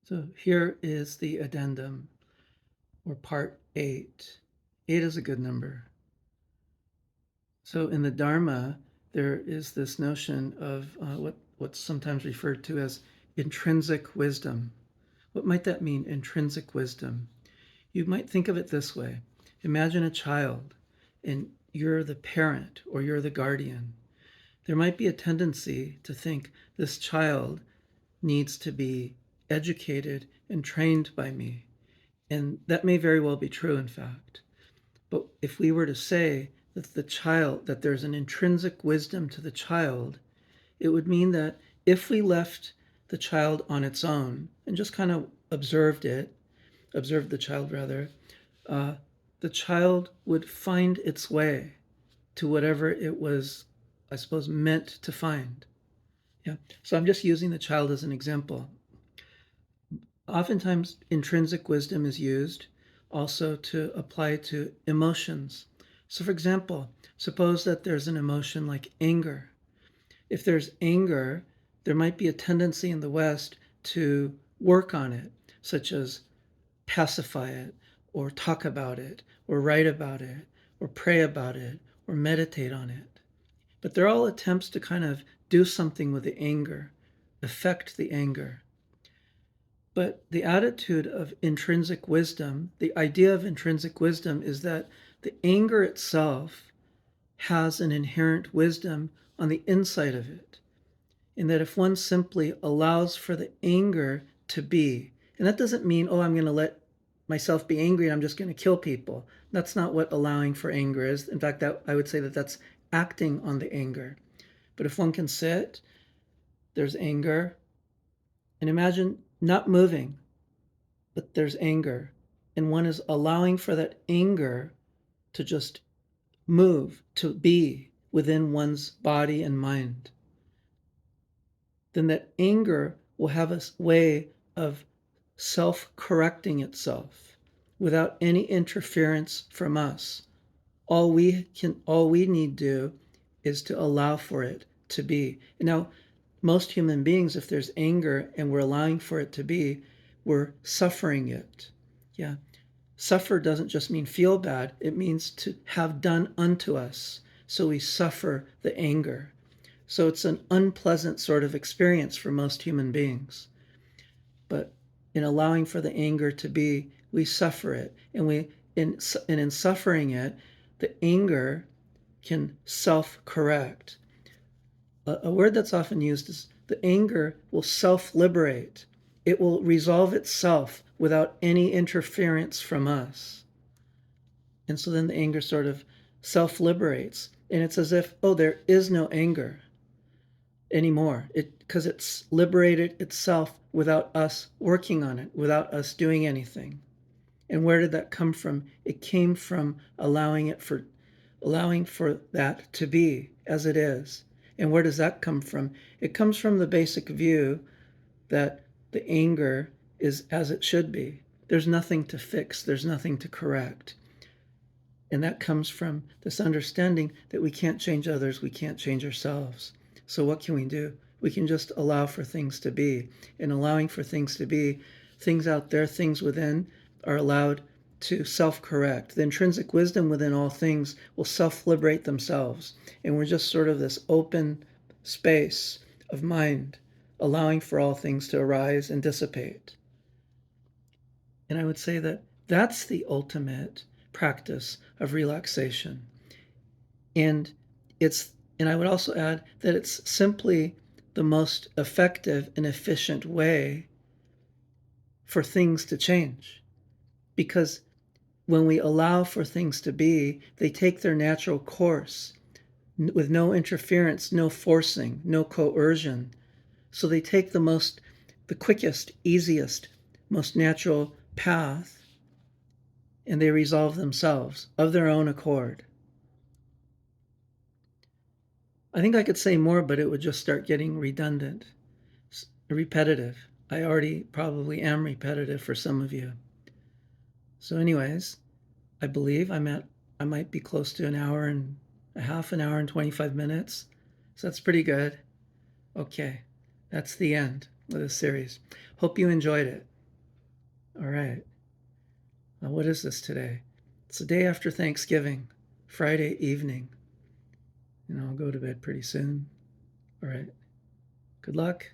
So here is the addendum, or part 8. 8 is a good number. So in the Dharma, there is this notion of what's sometimes referred to as intrinsic wisdom. What might that mean, intrinsic wisdom? You might think of it this way. Imagine a child, and you're the parent or you're the guardian. There might be a tendency to think this child needs to be educated and trained by me. And that may very well be true, in fact. But if we were to say that there's an intrinsic wisdom to the child, it would mean that if we left the child on its own and just kind of observed the child rather, the child would find its way to whatever it was, I suppose, meant to find. Yeah. So I'm just using the child as an example. Oftentimes, intrinsic wisdom is used also to apply to emotions. So, for example, suppose that there's an emotion like anger. If there's anger, there might be a tendency in the West to work on it, such as pacify it, or talk about it, or write about it, or pray about it, or meditate on it. But they're all attempts to kind of do something with the anger, affect the anger. But the attitude of intrinsic wisdom, the idea of intrinsic wisdom is that the anger itself has an inherent wisdom on the inside of it. And that if one simply allows for the anger to be, and that doesn't mean, oh, I'm going to let myself be angry and I'm just going to kill people. That's not what allowing for anger is. In fact, I would say that that's acting on the anger. But if one can sit, there's anger, and imagine not moving, but there's anger, and one is allowing for that anger to just move, to be within one's body and mind, then that anger will have a way of self-correcting itself without any interference from us. All we need to do is to allow for it to be. Now, most human beings, if there's anger and we're allowing for it to be, we're suffering it. Yeah. Suffer doesn't just mean feel bad, it means to have done unto us. So we suffer the anger. So it's an unpleasant sort of experience for most human beings. But in allowing for the anger to be, we suffer it. And in suffering it, the anger can self-correct. A word that's often used is the anger will self-liberate. It will resolve itself without any interference from us. And so then the anger sort of self-liberates. And it's as if, oh, there is no anger anymore. Because it's liberated itself without us working on it, without us doing anything. And where did that come from? It came from allowing for that to be as it is. And where does that come from? It comes from the basic view that the anger is as it should be. There's nothing to fix. There's nothing to correct. And that comes from this understanding that we can't change others. We can't change ourselves. So what can we do? We can just allow for things to be. And allowing for things to be, things out there, things within, are allowed to self-correct. The intrinsic wisdom within all things will self-liberate themselves. And we're just sort of this open space of mind, allowing for all things to arise and dissipate. And I would say that that's the ultimate practice of relaxation. And I would also add that it's simply the most effective and efficient way for things to change. Because when we allow for things to be, they take their natural course with no interference, no forcing, no coercion. So they take the quickest, easiest, most natural path, and they resolve themselves of their own accord. I think I could say more, but it would just start getting redundant, repetitive. I already probably am repetitive for some of you. So anyways, I believe I might be close to an hour and a half, an hour and 25 minutes. So that's pretty good. Okay, that's the end of this series. Hope you enjoyed it. All right. What is this today? It's the day after Thanksgiving, Friday evening. I'll go to bed pretty soon. All right. Good luck.